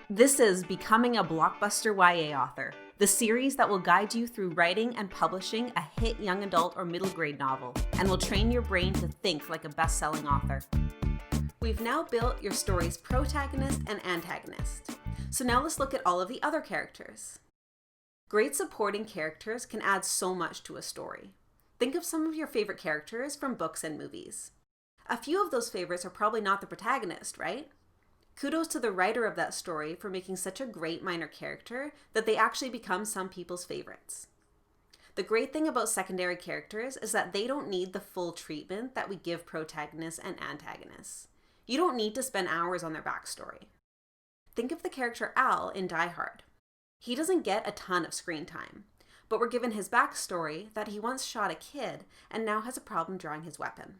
This is Becoming a Blockbuster YA Author, the series that will guide you through writing and publishing a hit young adult or middle grade novel, and will train your brain to think like a best-selling author. We've now built your story's protagonist and antagonist. So now let's look at all of the other characters. Great supporting characters can add so much to a story. Think of some of your favorite characters from books and movies. A few of those favorites are probably not the protagonist, right? Kudos to the writer of that story for making such a great minor character that they actually become some people's favorites. The great thing about secondary characters is that they don't need the full treatment that we give protagonists and antagonists. You don't need to spend hours on their backstory. Think of the character Al in Die Hard. He doesn't get a ton of screen time, but we're given his backstory that he once shot a kid and now has a problem drawing his weapon.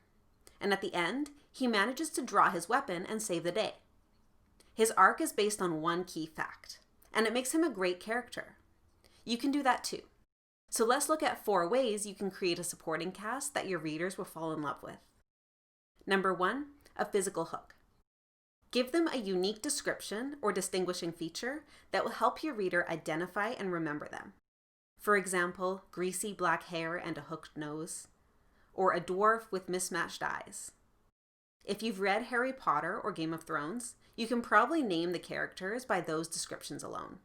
And at the end, he manages to draw his weapon and save the day. His arc is based on one key fact, and it makes him a great character. You can do that too. So let's look at 4 ways you can create a supporting cast that your readers will fall in love with. Number 1, a physical hook. Give them a unique description or distinguishing feature that will help your reader identify and remember them. For example, greasy black hair and a hooked nose, or a dwarf with mismatched eyes. If you've read Harry Potter or Game of Thrones, you can probably name the characters by those descriptions alone.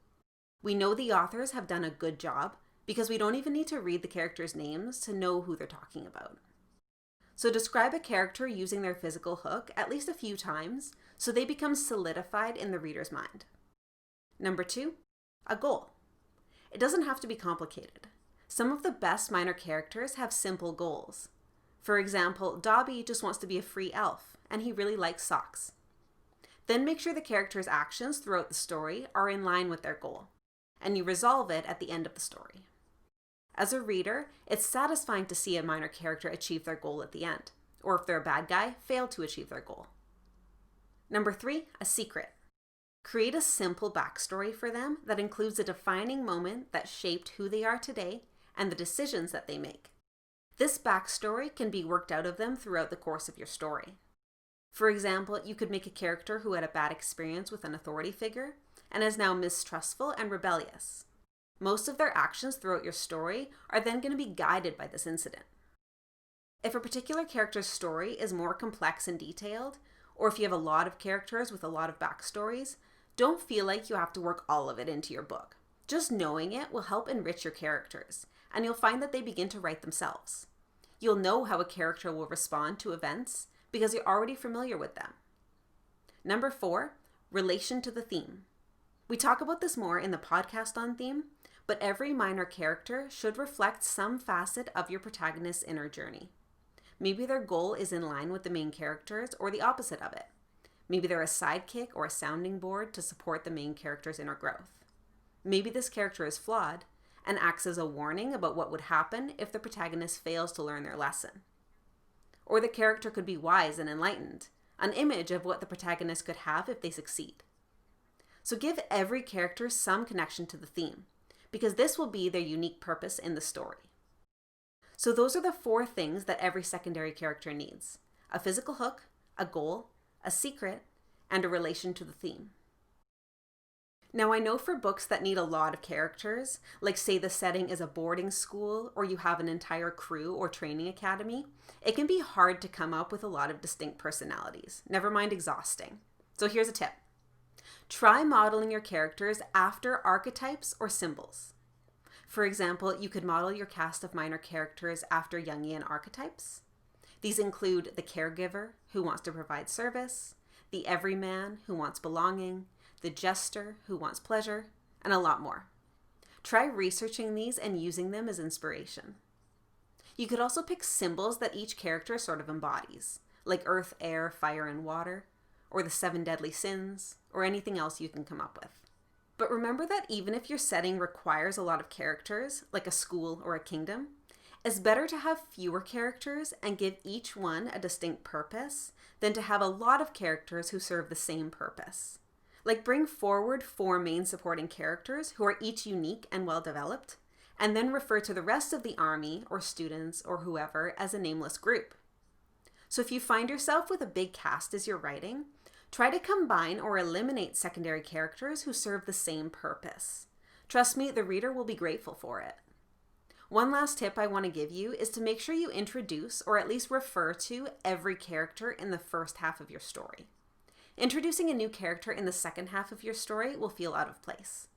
We know the authors have done a good job because we don't even need to read the characters' names to know who they're talking about. So describe a character using their physical hook at least a few times so they become solidified in the reader's mind. Number 2, a goal. It doesn't have to be complicated. Some of the best minor characters have simple goals. For example, Dobby just wants to be a free elf, and he really likes socks. Then make sure the character's actions throughout the story are in line with their goal, and you resolve it at the end of the story. As a reader, it's satisfying to see a minor character achieve their goal at the end, or if they're a bad guy, fail to achieve their goal. Number 3, a secret. Create a simple backstory for them that includes a defining moment that shaped who they are today and the decisions that they make. This backstory can be worked out of them throughout the course of your story. For example, you could make a character who had a bad experience with an authority figure and is now mistrustful and rebellious. Most of their actions throughout your story are then going to be guided by this incident. If a particular character's story is more complex and detailed, or if you have a lot of characters with a lot of backstories, don't feel like you have to work all of it into your book. Just knowing it will help enrich your characters, and you'll find that they begin to write themselves. You'll know how a character will respond to events because you're already familiar with them. Number 4, relation to the theme. We talk about this more in the podcast on theme, but every minor character should reflect some facet of your protagonist's inner journey. Maybe their goal is in line with the main characters or the opposite of it. Maybe they're a sidekick or a sounding board to support the main character's inner growth. Maybe this character is flawed and acts as a warning about what would happen if the protagonist fails to learn their lesson. Or the character could be wise and enlightened, an image of what the protagonist could have if they succeed. So give every character some connection to the theme, because this will be their unique purpose in the story. So those are the 4 things that every secondary character needs: a physical hook, a goal, a secret, and a relation to the theme. Now I know for books that need a lot of characters, like say the setting is a boarding school or you have an entire crew or training academy, it can be hard to come up with a lot of distinct personalities, never mind exhausting. So here's a tip. Try modeling your characters after archetypes or symbols. For example, you could model your cast of minor characters after Jungian archetypes. These include the caregiver who wants to provide service, the everyman who wants belonging, the jester who wants pleasure, and a lot more. Try researching these and using them as inspiration. You could also pick symbols that each character sort of embodies, like earth, air, fire, and water, or the 7 deadly sins, or anything else you can come up with. But remember that even if your setting requires a lot of characters, like a school or a kingdom, it's better to have fewer characters and give each one a distinct purpose than to have a lot of characters who serve the same purpose. Like bring forward 4 main supporting characters who are each unique and well-developed, and then refer to the rest of the army or students or whoever as a nameless group. So if you find yourself with a big cast as you're writing, Try to combine or eliminate secondary characters who serve the same purpose. Trust me, the reader will be grateful for it. One last tip I want to give you is to make sure you introduce or at least refer to every character in the first half of your story. Introducing a new character in the second half of your story will feel out of place.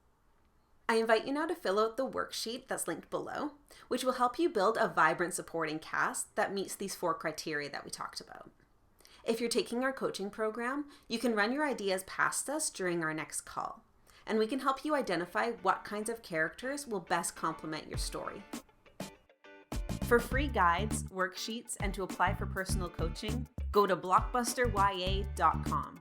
I invite you now to fill out the worksheet that's linked below, which will help you build a vibrant supporting cast that meets these 4 criteria that we talked about. If you're taking our coaching program, you can run your ideas past us during our next call, and we can help you identify what kinds of characters will best complement your story. For free guides, worksheets, and to apply for personal coaching, go to blockbusterya.com.